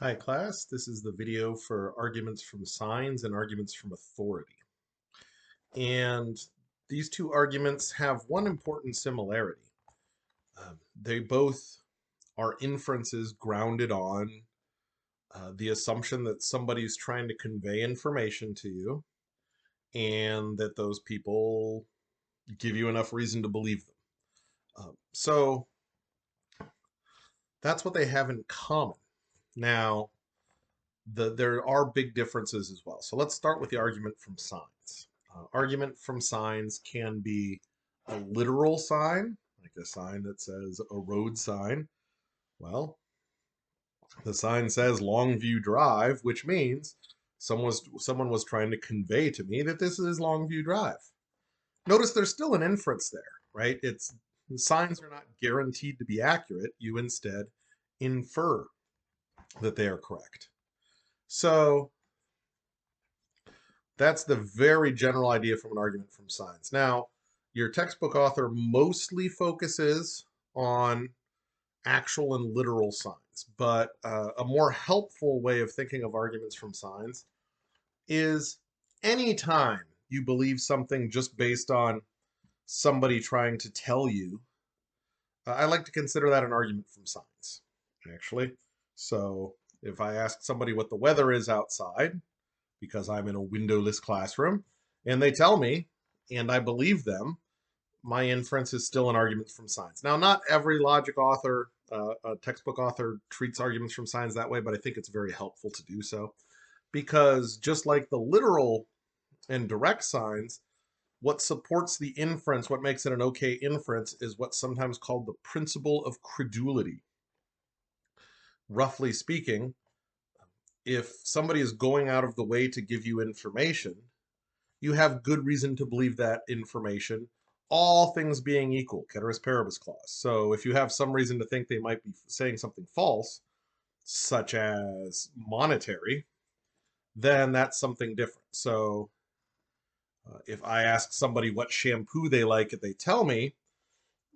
Hi class, this is the video for arguments from signs and arguments from authority. And these two arguments have one important similarity. They both are inferences grounded on the assumption that somebody's trying to convey information to you and that those people give you enough reason to believe them. So that's what they have in common. Now, there are big differences as well. So let's start with the argument from signs. Argument from signs can be a literal sign, like a sign that says a road sign. Well, the sign says Longview Drive, which means someone was trying to convey to me that this is Longview Drive. Notice there's still an inference there, right? It's signs are not guaranteed to be accurate. You instead infer that they are correct. So that's the very general idea from an argument from signs. Now, your textbook author mostly focuses on actual and literal signs, but a more helpful way of thinking of arguments from signs is anytime you believe something just based on somebody trying to tell you, I like to consider that an argument from signs, actually. So if I ask somebody what the weather is outside, because I'm in a windowless classroom, and they tell me, and I believe them, my inference is still an argument from signs. Now, not every logic author, a textbook author, treats arguments from signs that way, but I think it's very helpful to do so. Because just like the literal and direct signs, what supports the inference, what makes it an okay inference, is what's sometimes called the principle of credulity. Roughly speaking, if somebody is going out of the way to give you information, you have good reason to believe that information, all things being equal, ceteris paribus clause. So if you have some reason to think they might be saying something false, such as monetary, then that's something different. So if I ask somebody what shampoo they like and they tell me,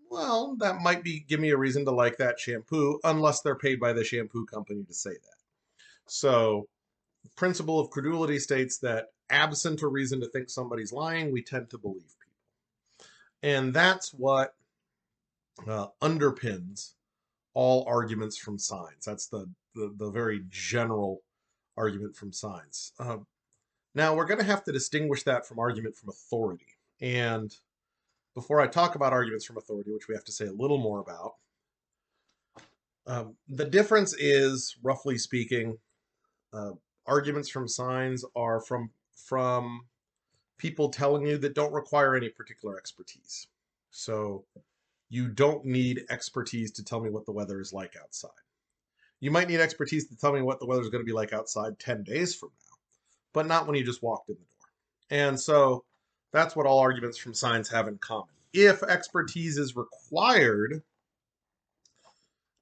well, that might be give me a reason to like that shampoo, unless they're paid by the shampoo company to say that. So principle of credulity states that absent a reason to think somebody's lying, we tend to believe people. And that's what underpins all arguments from signs. That's the very general argument from signs. Now, we're going to have to distinguish that from argument from authority. And before I talk about arguments from authority, which we have to say a little more about, the difference is, roughly speaking, uh, arguments from signs are from people telling you that don't require any particular expertise. So you don't need expertise to tell me what the weather is like outside. You might need expertise to tell me what the weather is going to be like outside 10 days from now, but not when you just walked in the door. And so that's what all arguments from signs have in common. If expertise is required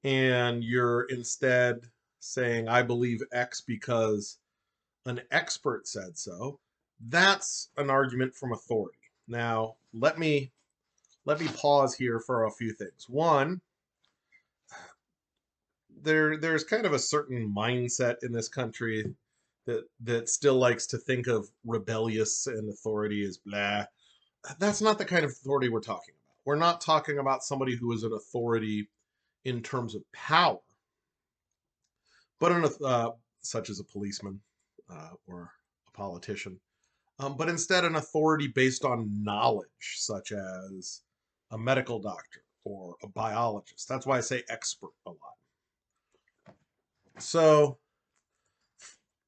and you're instead saying, I believe X because an expert said so, that's an argument from authority. Now, let me pause here for a few things. One, there's kind of a certain mindset in this country that still likes to think of rebellious and authority as blah. That's not the kind of authority we're talking about. We're not talking about somebody who is an authority in terms of power, but such as a policeman or a politician, but instead an authority based on knowledge, such as a medical doctor or a biologist. That's why I say expert a lot. So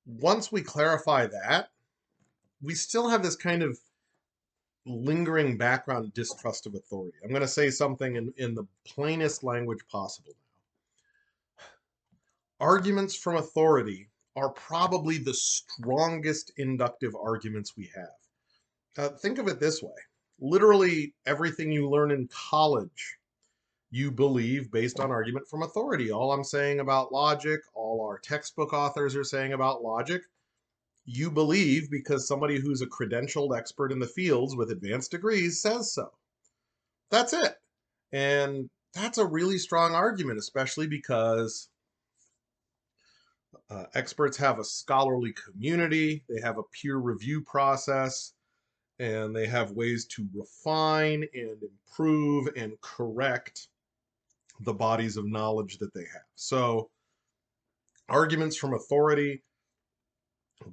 once we clarify that, we still have this kind of lingering background distrust of authority. I'm going to say something in the plainest language possible now. Arguments from authority are probably the strongest inductive arguments we have. Think of it this way. Literally everything you learn in college, you believe based on argument from authority. All I'm saying about logic, all our textbook authors are saying about logic, you believe because somebody who's a credentialed expert in the fields with advanced degrees says so. That's it. And that's a really strong argument, especially because Experts have a scholarly community, they have a peer review process, and they have ways to refine and improve and correct the bodies of knowledge that they have. So, arguments from authority,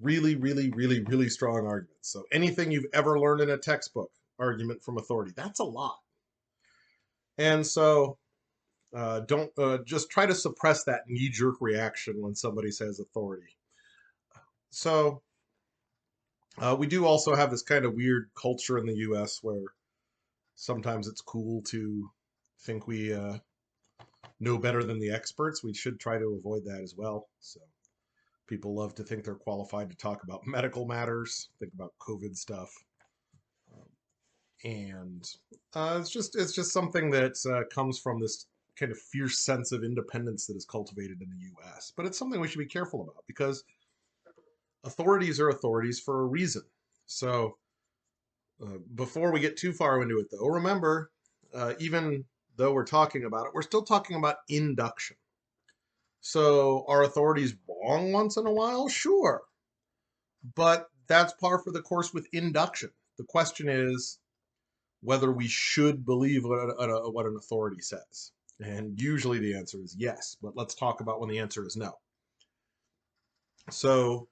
really, really, really, really strong arguments. So, anything you've ever learned in a textbook, argument from authority, that's a lot. And so, don't just try to suppress that knee jerk reaction when somebody says authority. So, we do also have this kind of weird culture in the US where sometimes it's cool to think we know better than the experts. We should try to avoid that as well. So, people love to think they're qualified to talk about medical matters, think about COVID stuff. And it's just something that comes from this kind of fierce sense of independence that is cultivated in the U.S. But it's something we should be careful about because authorities are authorities for a reason. So before we get too far into it, though, remember, even though we're talking about it, we're still talking about induction. So are authorities wrong once in a while? Sure, but that's par for the course with induction. The question is whether we should believe what an authority says. And usually the answer is yes, but let's talk about when the answer is no. So,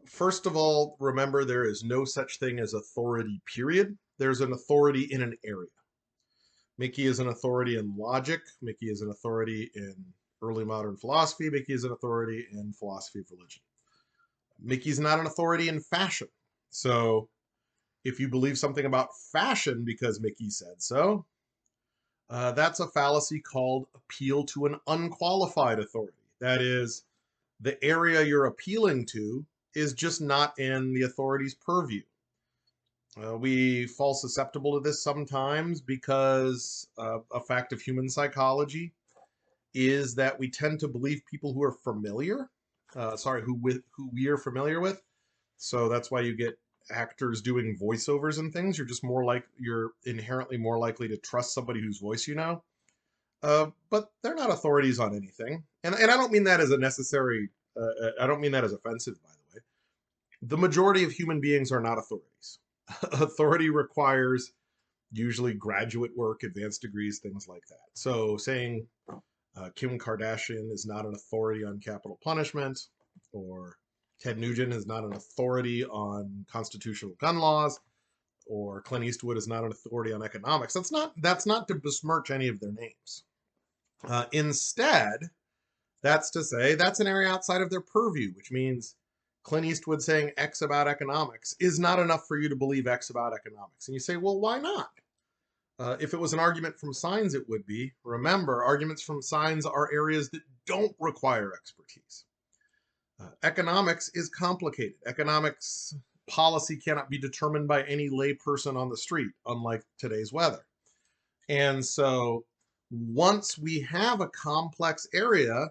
first of all, remember there is no such thing as authority, period. There's an authority in an area. Mickey is an authority in logic. Mickey is an authority in early modern philosophy. Mickey is an authority in philosophy of religion. Mickey's not an authority in fashion. So, if you believe something about fashion because Mickey said so, that's a fallacy called appeal to an unqualified authority. That is, the area you're appealing to is just not in the authority's purview. We fall susceptible to this sometimes because a fact of human psychology is that we tend to believe people who are familiar, who we are familiar with. So that's why you get actors doing voiceovers and things. You're inherently more likely to trust somebody whose voice you know. But they're not authorities on anything, and I don't mean that as a necessary. I don't mean that as offensive, by the way. The majority of human beings are not authorities. Authority requires usually graduate work, advanced degrees, things like that. So saying Kim Kardashian is not an authority on capital punishment, or Ted Nugent is not an authority on constitutional gun laws, or Clint Eastwood is not an authority on economics. That's not to besmirch any of their names. Instead, that's to say that's an area outside of their purview, which means Clint Eastwood saying X about economics is not enough for you to believe X about economics. And you say, well, why not? If it was an argument from signs, it would be. Remember, arguments from signs are areas that don't require expertise. Economics is complicated. Economics policy cannot be determined by any layperson on the street, unlike today's weather. And so once we have a complex area,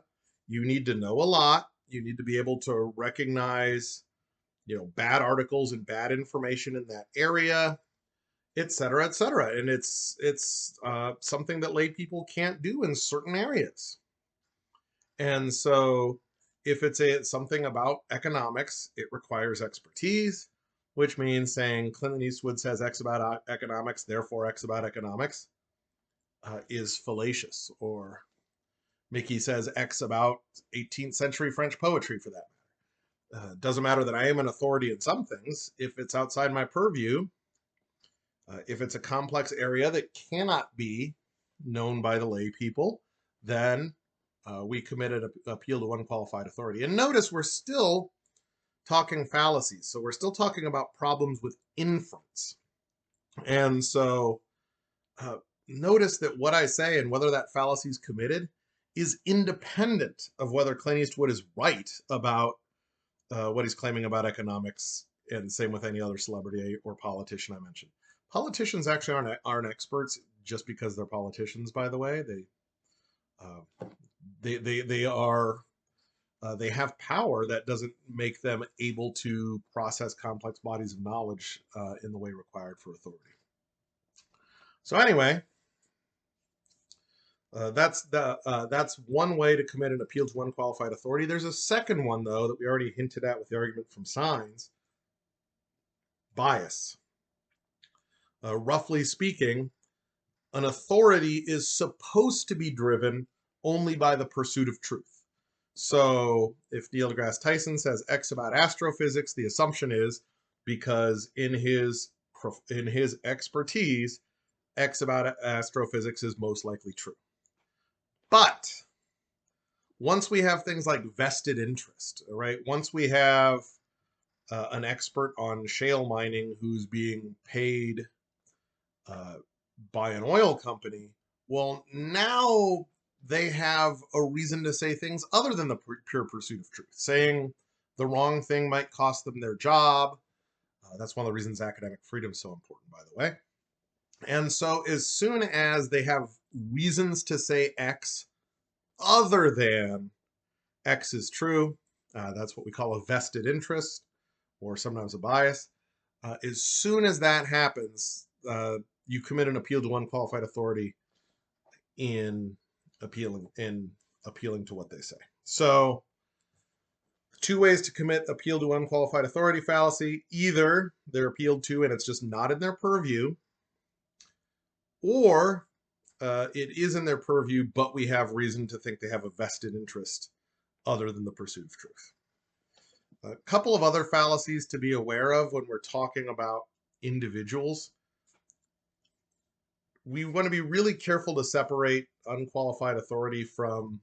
you need to know a lot. You need to be able to recognize, bad articles and bad information in that area, et cetera, et cetera. And it's something that lay people can't do in certain areas. And so if it's something about economics, it requires expertise, which means saying Clint Eastwood says X about economics, therefore X about economics, is fallacious. Or Mickey says X about 18th century French poetry, for that matter. Doesn't matter that I am an authority in some things. If it's outside my purview, if it's a complex area that cannot be known by the lay people, then we committed an appeal to unqualified authority. And notice we're still talking fallacies. So we're still talking about problems with inference. And so notice that what I say and whether that fallacy is committed is independent of whether Clint Eastwood is right about what he's claiming about economics, and same with any other celebrity or politician I mentioned. Politicians actually aren't experts just because they're politicians, by the way. They have power. That doesn't make them able to process complex bodies of knowledge in the way required for authority. So anyway, That's one way to commit an appeal to unqualified authority. There's a second one though that we already hinted at with the argument from Sines: bias. Roughly speaking, an authority is supposed to be driven only by the pursuit of truth. So if Neil deGrasse Tyson says X about astrophysics, the assumption is because in his expertise, X about astrophysics is most likely true. But once we have things like vested interest, right? Once we have an expert on shale mining who's being paid by an oil company, well, now they have a reason to say things other than the pure pursuit of truth. Saying the wrong thing might cost them their job. That's one of the reasons academic freedom is so important, by the way. And so as soon as they have reasons to say X other than X is true, that's what we call a vested interest, or sometimes a bias. As soon as that happens, you commit an appeal to unqualified authority in appealing to what they say. So, two ways to commit appeal to unqualified authority fallacy: either they're appealed to and it's just not in their purview, or it is in their purview, but we have reason to think they have a vested interest other than the pursuit of truth. A couple of other fallacies to be aware of when we're talking about individuals. We want to be really careful to separate unqualified authority from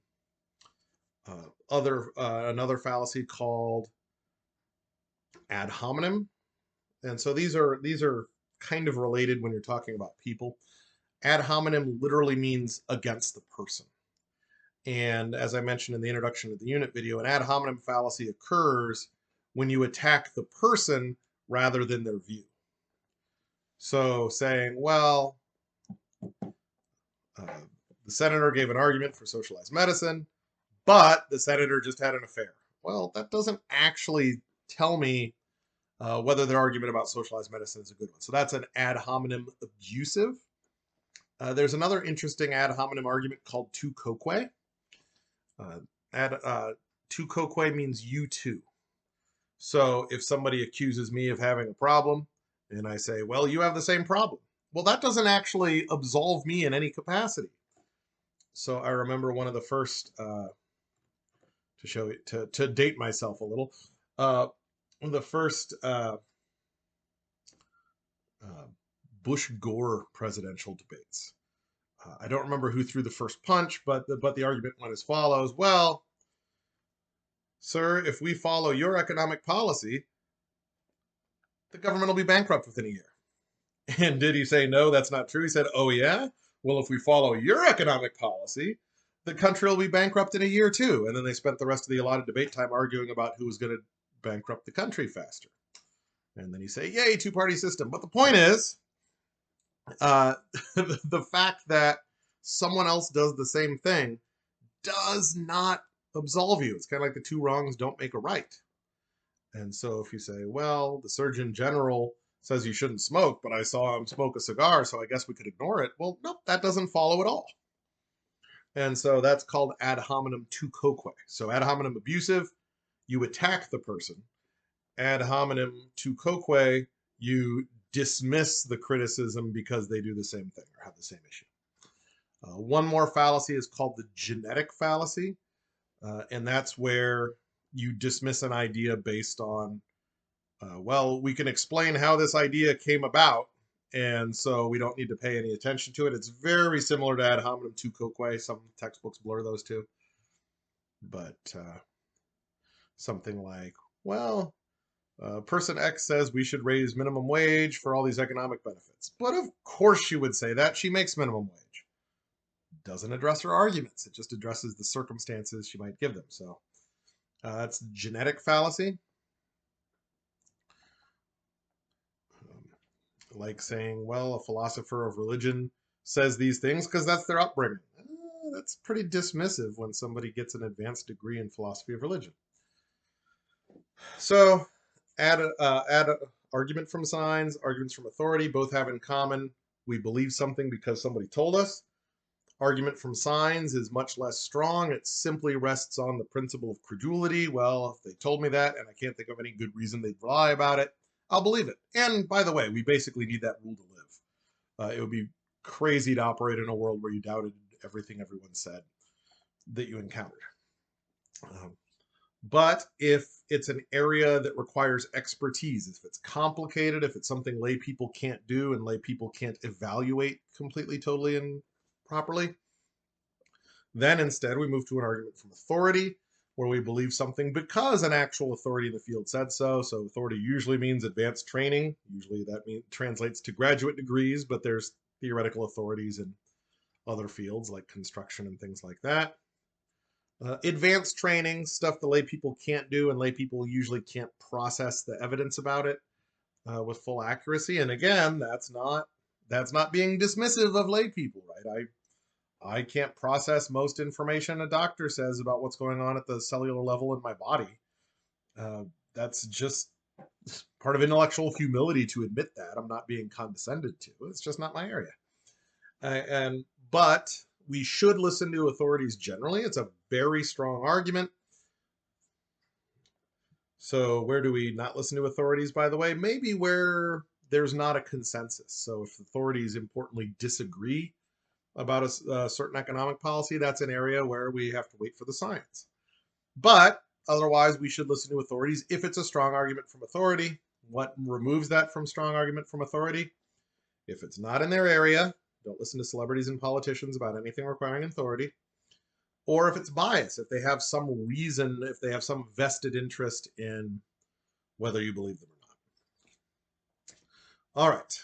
another fallacy called ad hominem. And so these are kind of related when you're talking about people. Ad hominem literally means against the person. And as I mentioned in the introduction of the unit video, an ad hominem fallacy occurs when you attack the person rather than their view. So saying, well, the senator gave an argument for socialized medicine, but the senator just had an affair. Well, that doesn't actually tell me whether their argument about socialized medicine is a good one. So that's an ad hominem abusive. There's another interesting ad hominem argument called tu quoque. Tu quoque means you too. So if somebody accuses me of having a problem and I say, well, you have the same problem. Well, that doesn't actually absolve me in any capacity. So I remember one of the first, to date myself a little, one of the first Bush-Gore presidential debates. I don't remember who threw the first punch, but the argument went as follows. Well, sir, if we follow your economic policy, the government will be bankrupt within a year. And did he say, no, that's not true? He said, oh, yeah? Well, if we follow your economic policy, the country will be bankrupt in a year too. And then they spent the rest of the allotted debate time arguing about who was going to bankrupt the country faster. And then you say, yay, two-party system. But the point is, the fact that someone else does the same thing does not absolve you. It's kind of like the two wrongs don't make a right. And so if you say, well, the Surgeon General says you shouldn't smoke, but I saw him smoke a cigar, so I guess we could ignore it. Well, nope, that doesn't follow at all. And so that's called ad hominem tu quoque. So ad hominem abusive, you attack the person. Ad hominem tu quoque, you dismiss the criticism because they do the same thing or have the same issue. One more fallacy is called the genetic fallacy. And that's where you dismiss an idea based on, well, we can explain how this idea came about, and so we don't need to pay any attention to it. It's very similar to ad hominem tu quoque. Some textbooks blur those two. But something like, well, person X says we should raise minimum wage for all these economic benefits. But of course she would say that. She makes minimum wage. Doesn't address her arguments. It just addresses the circumstances she might give them. So that's genetic fallacy. Like saying, well, a philosopher of religion says these things because that's their upbringing. That's pretty dismissive when somebody gets an advanced degree in philosophy of religion. So add argument from Sines, arguments from authority, both have in common we believe something because somebody told us. Argument from signs is much less strong. It simply rests on the principle of credulity. Well, if they told me that and I can't think of any good reason they'd lie about it, I'll believe it. And by the way, we basically need that rule to live. It would be crazy to operate in a world where you doubted everything everyone said that you encountered. But if it's an area that requires expertise, if it's complicated, if it's something lay people can't do and lay people can't evaluate completely, totally, and properly, then instead we move to an argument from authority, where we believe something because an actual authority in the field said so. So authority usually means advanced training. Usually that translates to graduate degrees, but there's theoretical authorities in other fields like construction and things like that. Advanced training, stuff the lay people can't do, and lay people usually can't process the evidence about it with full accuracy. And again, that's not being dismissive of lay people, right? I can't process most information a doctor says about what's going on at the cellular level in my body. That's just part of intellectual humility to admit that. I'm not being condescended to. It's just not my area. But we should listen to authorities generally. It's a very strong argument. So where do we not listen to authorities, by the way? Maybe where there's not a consensus. So if authorities importantly disagree about a certain economic policy, that's an area where we have to wait for the science. But otherwise, we should listen to authorities if it's a strong argument from authority. What removes that from strong argument from authority? If it's not in their area, don't listen to celebrities and politicians about anything requiring authority. Or if it's bias, if they have some reason, if they have some vested interest in whether you believe them or not. All right.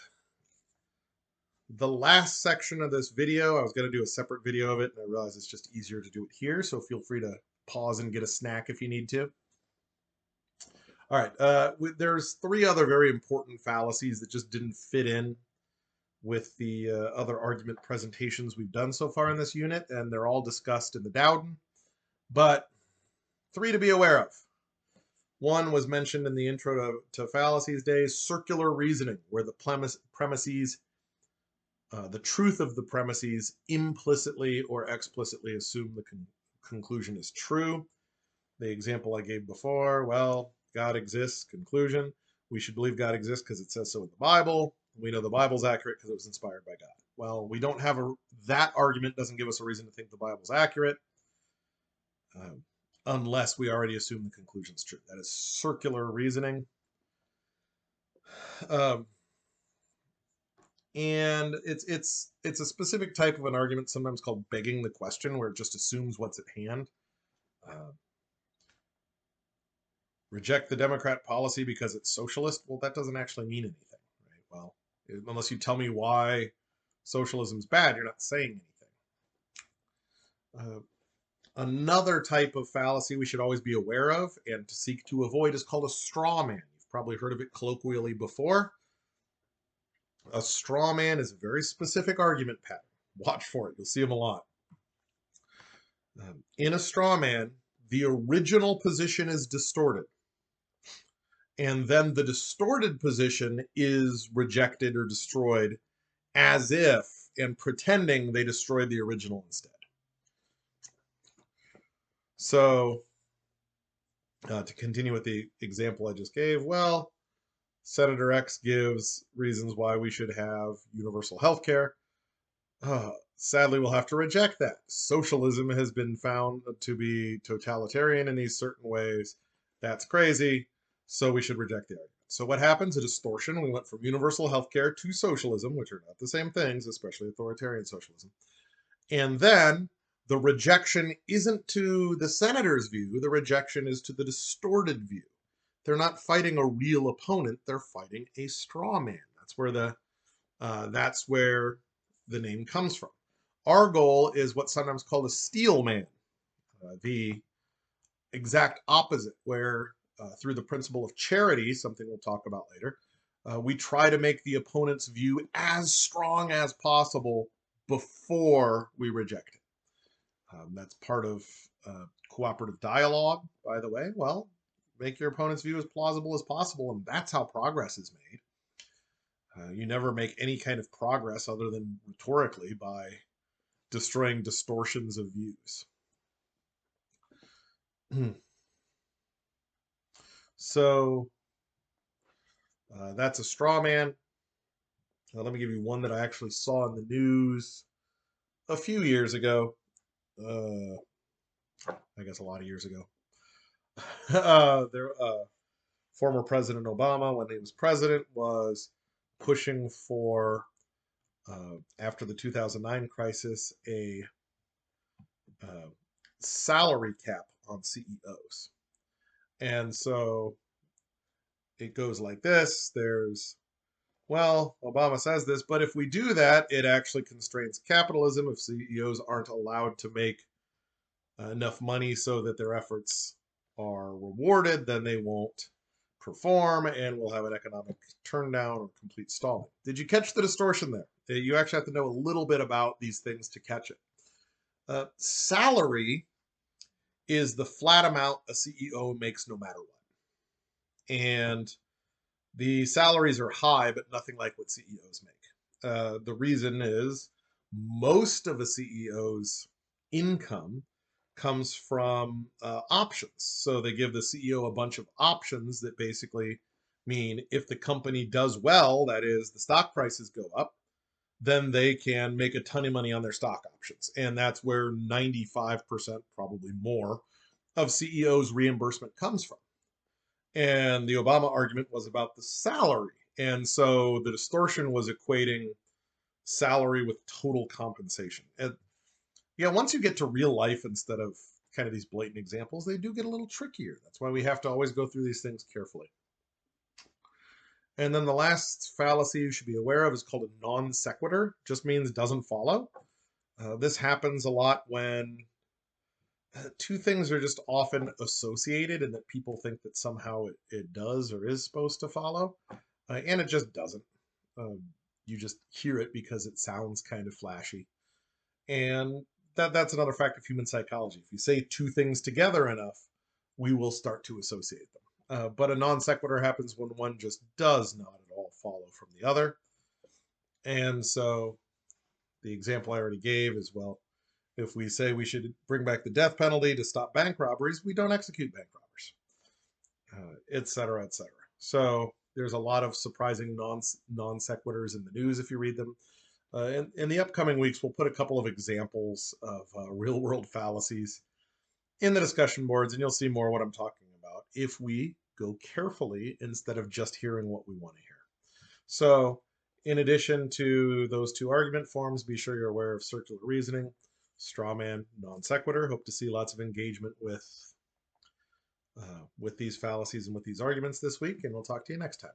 The last section of this video, I was going to do a separate video of it, and I realized it's just easier to do it here, so feel free to pause and get a snack if you need to. All right, there's 3 other very important fallacies that just didn't fit in with the other argument presentations we've done so far in this unit, and they're all discussed in the Dowden, but 3 to be aware of. One was mentioned in the intro to fallacies days, circular reasoning, where the premises, the truth of the premises implicitly or explicitly assume the conclusion is true. The example I gave before, well, God exists, conclusion. We should believe God exists because it says so in the Bible. We know the Bible's accurate because it was inspired by God. Well, we don't have that argument doesn't give us a reason to think the Bible's accurate unless we already assume the conclusion's true. That is circular reasoning. And it's a specific type of an argument, sometimes called begging the question, where it just assumes what's at hand. Reject the Democrat policy because it's socialist. Well, that doesn't actually mean anything, right? Well, unless you tell me why socialism's bad, you're not saying anything. Another type of fallacy we should always be aware of and to seek to avoid is called a straw man. You've probably heard of it colloquially before. A straw man is a very specific argument pattern. Watch for it. You'll see them a lot. In a straw man, the original position is distorted. And then the distorted position is rejected or destroyed as if, and pretending they destroyed the original instead. So, to continue with the example I just gave, well, Senator X gives reasons why we should have universal health care. Sadly, we'll have to reject that. Socialism has been found to be totalitarian in these certain ways. That's crazy, so we should reject the argument. So what happens? A distortion. We went from universal health care to socialism, which are not the same things, especially authoritarian socialism. And then the rejection isn't to the senator's view. The rejection is to the distorted view. They're not fighting a real opponent. They're fighting a straw man. That's where the name comes from. Our goal is what's sometimes called a steel man, the exact opposite, where through the principle of charity, something we'll talk about later, we try to make the opponent's view as strong as possible before we reject it. That's part of cooperative dialogue, by the way. Well, make your opponent's view as plausible as possible, and that's how progress is made. You never make any kind of progress other than rhetorically by destroying distortions of views. So that's a straw man. Let me give you one that I actually saw in the news a few years ago. I guess a lot of years ago. Former President Obama, when he was president, was pushing for, after the 2009 crisis, a salary cap on CEOs. And so it goes like this. Well, Obama says this, but if we do that, it actually constrains capitalism. If CEOs aren't allowed to make enough money so that their efforts are rewarded, then they won't perform and we'll have an economic turndown or complete stalling. Did you catch the distortion there? You actually have to know a little bit about these things to catch it. Salary is the flat amount a CEO makes no matter what. And the salaries are high, but nothing like what CEOs make. The reason is most of a CEO's income comes from options. So they give the CEO a bunch of options that basically mean if the company does well, that is, the stock prices go up, then they can make a ton of money on their stock options. And that's where 95%, probably more, of CEOs' reimbursement comes from. And the Obama argument was about the salary. And so the distortion was equating salary with total compensation. And yeah, once you get to real life instead of kind of these blatant examples, they do get a little trickier. That's why we have to always go through these things carefully. And then the last fallacy you should be aware of is called a non sequitur. Just means doesn't follow. This happens a lot when two things are just often associated and that people think that somehow it does or is supposed to follow, and it just doesn't. You just hear it because it sounds kind of flashy. And that's another fact of human psychology. If you say two things together enough, we will start to associate them. But a non sequitur happens when one just does not at all follow from the other. And so the example I already gave is, well, if we say we should bring back the death penalty to stop bank robberies, we don't execute bank robbers, et cetera, et cetera. So there's a lot of surprising non sequiturs in the news if you read them. In the upcoming weeks, we'll put a couple of examples of real world fallacies in the discussion boards, and you'll see more what I'm talking about if we go carefully instead of just hearing what we want to hear. So in addition to those two argument forms, be sure you're aware of circular reasoning, straw man, non sequitur. Hope to see lots of engagement with these fallacies and with these arguments this week, and we'll talk to you next time.